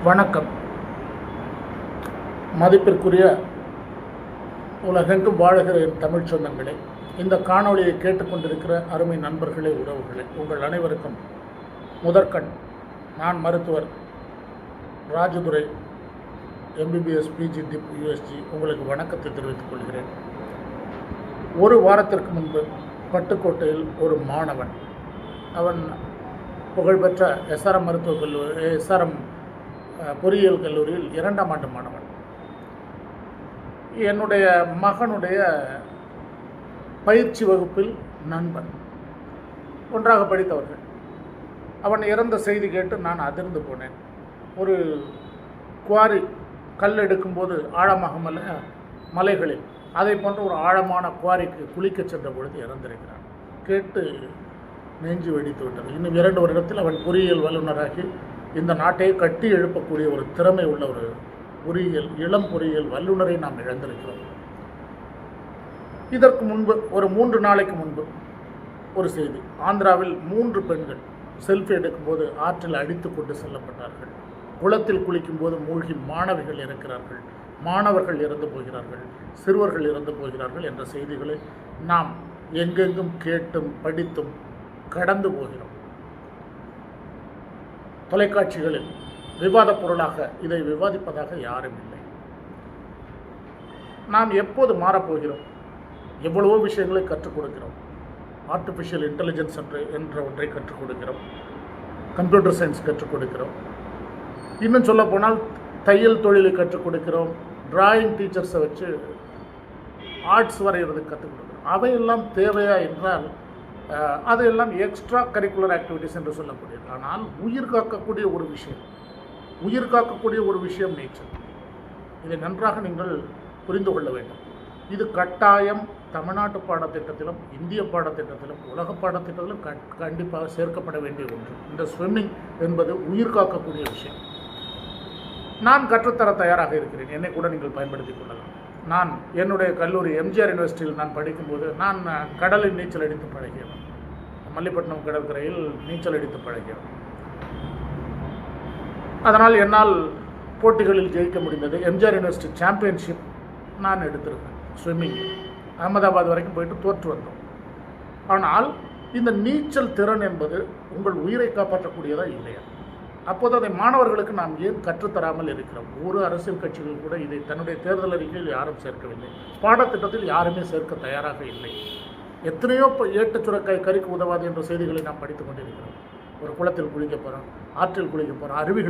வணக்கம். மதிப்பிற்குரிய உலகெங்கும் வாழுகிற என் தமிழ் சொந்தங்களே, இந்த காணொளியை கேட்டுக்கொண்டிருக்கிற அருமை நண்பர்களே, உறவுகளே, உங்கள் அனைவருக்கும் முதற்கண் நான் மருத்துவர் Rajadurai MBBS PG dip USG உங்களுக்கு வணக்கத்தை தெரிவித்துக் கொள்கிறேன். ஒரு வாரத்திற்கு முன்பு பட்டுக்கோட்டையில் ஒரு மாணவன், அவன் புகழ்பெற்ற எஸ்ஆர்எம் மருத்துவக் கல்லூரி எஸ்ஆர்எம் பொறியியல் கல்லூரியில் 2ஆம் ஆண்டு மாணவன், என்னுடைய மகனுடைய பயிற்சி வகுப்பில் நண்பன், ஒன்றாக படித்தவர்கள். அவன் இறந்த செய்தி கேட்டு நான் அதிர்ந்து போனேன். ஒரு குவாரி கல் எடுக்கும்போது ஆழமாக மலைகளில் அதை போன்ற ஒரு ஆழமான குவாரிக்கு குளிக்க சென்ற பொழுது இறந்திருக்கிறான். கேட்டு நெஞ்சு வெடித்து விட்டது. இன்னும் 2 வருடத்தில் அவன் பொறியியல் வல்லுநராகி இந்த நாட்டையே கட்டி எழுப்பக்கூடிய ஒரு திறமை உள்ள ஒரு இளம் பொறியியல் வல்லுநரை நாம் இழந்திருக்கிறோம். இதற்கு முன்பு ஒரு 3 நாளைக்கு முன்பு ஒரு செய்தி, ஆந்திராவில் 3 பெண்கள் செல்ஃபி எடுக்கும்போது ஆற்றில் அடித்து கொண்டு செல்லப்பட்டார்கள். குளத்தில் குளிக்கும்போது மூழ்கி மாணவிகள் இறக்கிறார்கள், மாணவர்கள் இறந்து போகிறார்கள், சிறுவர்கள் இறந்து போகிறார்கள் என்ற செய்திகளை நாம் எங்கெங்கும் கேட்டும் படித்தும் கடந்து போகிறோம். தொலைக்காட்சிகளில் விவாத பொருளாக இதை விவாதிப்பதாக யாரும் இல்லை. நாம் எப்போது மாறப்போகிறோம்? எவ்வளவோ விஷயங்களை கற்றுக் கொடுக்கிறோம். ஆர்டிஃபிஷியல் இன்டெலிஜென்ஸ் என்ற ஒன்றை கற்றுக் கொடுக்கிறோம், கம்ப்யூட்டர் சயின்ஸ் கற்றுக் கொடுக்கிறோம், இன்னும் சொல்ல போனால் தையல் தொழிலை கற்றுக் கொடுக்கிறோம், டிராயிங் டீச்சர்ஸை வச்சு ஆர்ட்ஸ் வரைகிறதுக்கு கற்றுக் கொடுக்கிறோம். அவையெல்லாம் தேவையா என்றால் அதையெல்லாம் எக்ஸ்ட்ரா கரிக்குலர் ஆக்டிவிட்டிஸ் என்று சொல்லக்கூடியது. ஆனால் உயிர் காக்கக்கூடிய ஒரு விஷயம் நேச்சர். இதை நன்றாக நீங்கள் புரிந்து கொள்ள வேண்டும். இது கட்டாயம் தமிழ்நாட்டு பாடத்திட்டத்திலும் இந்திய பாடத்திட்டத்திலும் உலக பாடத்திட்டத்திலும் கண்டிப்பாக சேர்க்கப்பட வேண்டிய ஒன்று. இந்த ஸ்விம்மிங் என்பது உயிர் காக்கக்கூடிய விஷயம். நான் கற்றுத்தர தயாராக இருக்கிறேன். என்னை கூட நீங்கள் பயன்படுத்திக் கொள்ளலாம். நான் என்னுடைய கல்லூரி எம்ஜிஆர் யூனிவர்சிட்டியில் நான் படிக்கும்போது நான் கடலில் நீச்சல் அடித்து பழகியவன். மல்லிப்பட்டினம் கடற்கரையில் நீச்சல் அடித்து பழகியவன். அதனால் என்னால் போட்டிகளில் ஜெயிக்க முடிந்தது. எம்ஜிஆர் யூனிவர்சிட்டி சாம்பியன்ஷிப் நான் எடுத்திருக்கேன் ஸ்விம்மிங். அகமதாபாத் வரைக்கும் போயிட்டு தோற்று வந்தோம். ஆனால் இந்த நீச்சல் திறன் என்பது உங்கள் உயிரை காப்பாற்றக்கூடியதா இல்லையா? அப்போது அதை மாணவர்களுக்கு நாம் ஏன் கற்றுத்தராமல் இருக்கிறோம்? ஒரு அரசியல் கட்சிகள் கூட இதை தன்னுடைய தேர்தல் அறிக்கையில் யாரும் சேர்க்கவில்லை. பாடத்திட்டத்தில் யாருமே சேர்க்க தயாராக இல்லை. எத்தனையோ ஏட்டு சுரக்காய் கறிக்கு உதவாது என்ற செய்திகளை நாம் படித்துக் கொண்டிருக்கிறோம். ஒரு குளத்தில் குளிக்க போகிறோம், ஆற்றில் குளிக்க போகிறோம், அருவிகள்